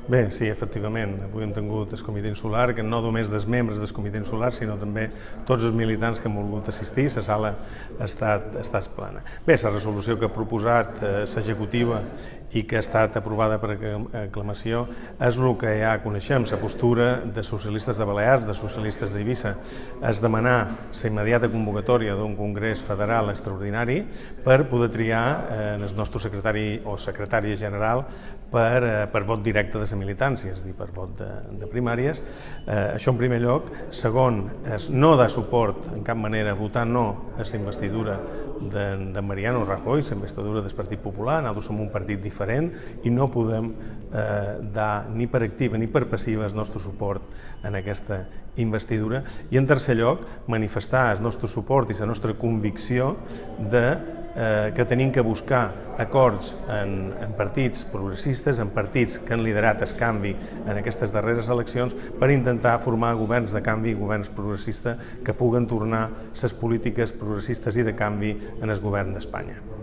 Bé, sí, efectivament. Avui hem tingut el comitè insular, que no només dels membres del comitè insular, sinó també tots els militants que han volgut assistir. La sala ha estat plena. Bé, la resolució que ha proposat l'executiva i que ha estat aprovada per aclamació és el que ja coneixem, la postura de socialistes de Balears, de socialistes d'Eivissa, és demanar la immediata convocatòria d'un congrés federal extraordinari per poder triar el nostre secretari o secretària general per vot directe de la militància, és a dir, per vot de primàries. Això en primer lloc. Segon, és no dar suport en cap manera, votar no a la investidura de Mariano Rajoy, la investidura del Partit Popular. Nosaltres som un partit diferent i no podem dar ni per activa ni per passiva el nostre suport en aquesta investidura. I en tercer lloc, manifestar el nostre suport i la nostra convicció que tenim que buscar acords en partits progressistes, en partits que han liderat el canvi en aquestes darreres eleccions, per intentar formar governs de canvi, governs progressistes, que puguen tornar les polítiques progressistes i de canvi en el govern d'Espanya.